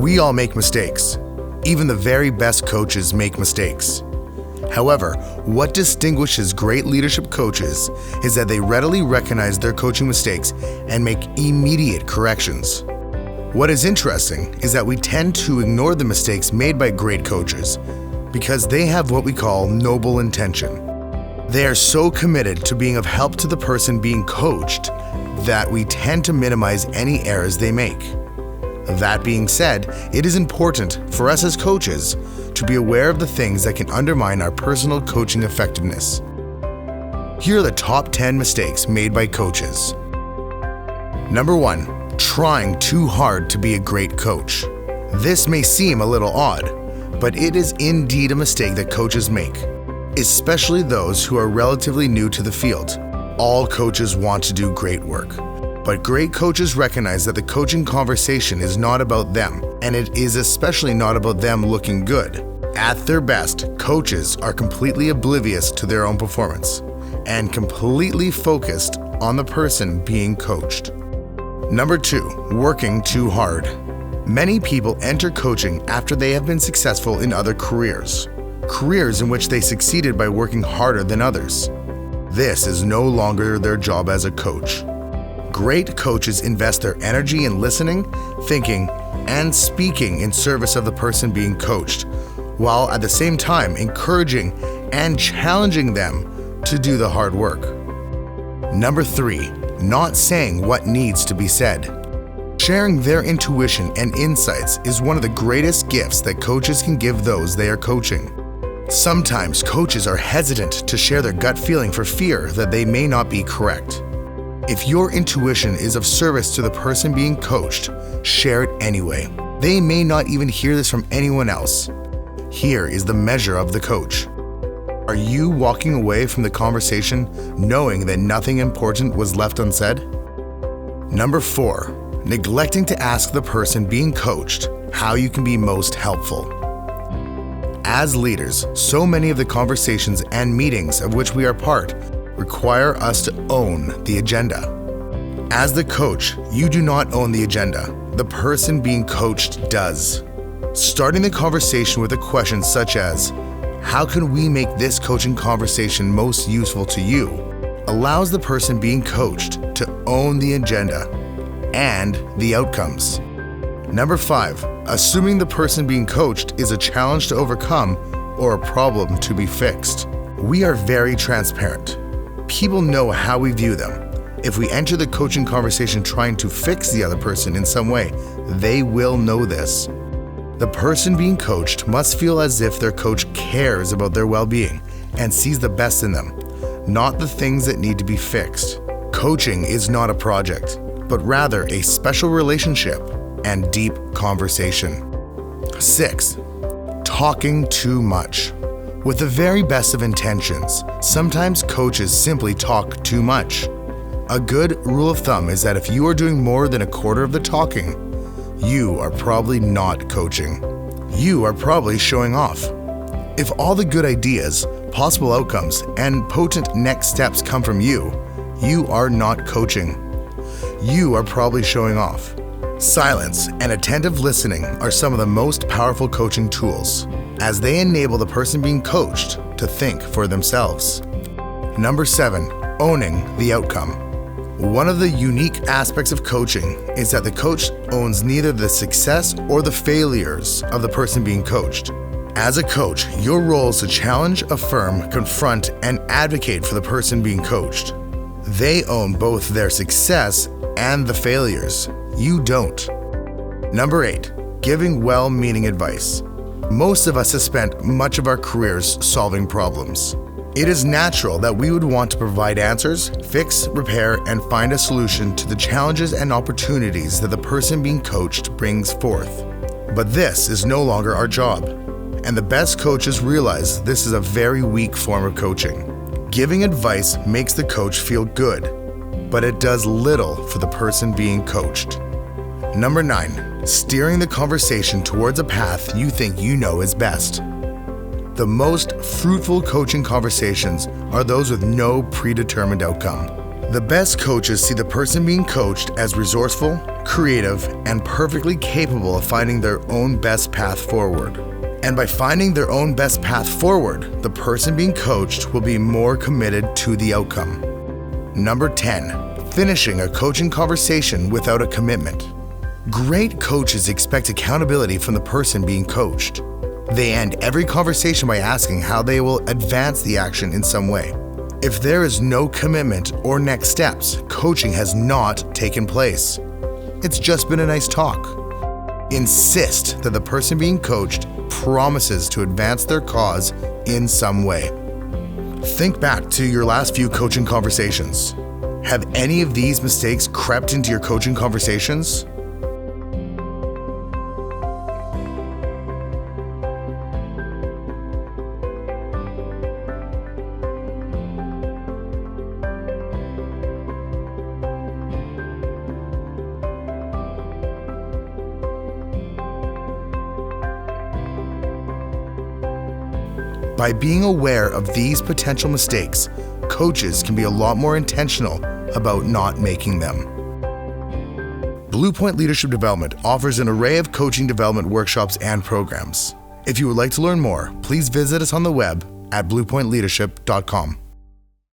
We all make mistakes. Even the very best coaches make mistakes. However, what distinguishes great leadership coaches is that they readily recognize their coaching mistakes and make immediate corrections. What is interesting is that we tend to ignore the mistakes made by great coaches because they have what we call noble intention. They are so committed to being of help to the person being coached that we tend to minimize any errors they make. That being said, it is important for us as coaches to be aware of the things that can undermine our personal coaching effectiveness. Here are the top 10 mistakes made by coaches. Number 1, trying too hard to be a great coach. This may seem a little odd, but it is indeed a mistake that coaches make, especially those who are relatively new to the field. All coaches want to do great work, but great coaches recognize that the coaching conversation is not about them, and it is especially not about them looking good. At their best, coaches are completely oblivious to their own performance and completely focused on the person being coached. Number 2, working too hard. Many people enter coaching after they have been successful in other careers in which they succeeded by working harder than others. This is no longer their job as a coach. Great coaches invest their energy in listening, thinking, and speaking in service of the person being coached, while at the same time encouraging and challenging them to do the hard work. Number 3, not saying what needs to be said. Sharing their intuition and insights is one of the greatest gifts that coaches can give those they are coaching. Sometimes coaches are hesitant to share their gut feeling for fear that they may not be correct. If your intuition is of service to the person being coached, share it anyway. They may not even hear this from anyone else. Here is the measure of the coach. Are you walking away from the conversation knowing that nothing important was left unsaid? Number 4, neglecting to ask the person being coached how you can be most helpful. As leaders, so many of the conversations and meetings of which we are part require us to own the agenda. As the coach, you do not own the agenda. The person being coached does. Starting the conversation with a question such as, "How can we make this coaching conversation most useful to you?" allows the person being coached to own the agenda and the outcomes. Number 5, assuming the person being coached is a challenge to overcome or a problem to be fixed. We are very transparent. People know how we view them. If we enter the coaching conversation trying to fix the other person in some way, they will know this. The person being coached must feel as if their coach cares about their well-being and sees the best in them, not the things that need to be fixed. Coaching is not a project, but rather a special relationship and deep conversation. 6, talking too much. With the very best of intentions, sometimes coaches simply talk too much. A good rule of thumb is that if you are doing more than a quarter of the talking, you are probably not coaching. You are probably showing off. If all the good ideas, possible outcomes, and potent next steps come from you, you are not coaching. You are probably showing off. Silence and attentive listening are some of the most powerful coaching tools, as they enable the person being coached to think for themselves. Number 7, owning the outcome. One of the unique aspects of coaching is that the coach owns neither the success or the failures of the person being coached. As a coach, your role is to challenge, affirm, confront, and advocate for the person being coached. They own both their success and the failures. You don't. Number 8, giving well-meaning advice. Most of us have spent much of our careers solving problems. It is natural that we would want to provide answers, fix, repair, and find a solution to the challenges and opportunities that the person being coached brings forth. But this is no longer our job, and the best coaches realize this is a very weak form of coaching. Giving advice makes the coach feel good, but it does little for the person being coached. Number 9, steering the conversation towards a path you think you know is best. The most fruitful coaching conversations are those with no predetermined outcome. The best coaches see the person being coached as resourceful, creative, and perfectly capable of finding their own best path forward. And by finding their own best path forward, the person being coached will be more committed to the outcome. Number 10, finishing a coaching conversation without a commitment. Great coaches expect accountability from the person being coached. They end every conversation by asking how they will advance the action in some way. If there is no commitment or next steps, coaching has not taken place. It's just been a nice talk. Insist that the person being coached promises to advance their cause in some way. Think back to your last few coaching conversations. Have any of these mistakes crept into your coaching conversations? By being aware of these potential mistakes, coaches can be a lot more intentional about not making them. Blue Point Leadership Development offers an array of coaching development workshops and programs. If you would like to learn more, please visit us on the web at bluepointleadership.com.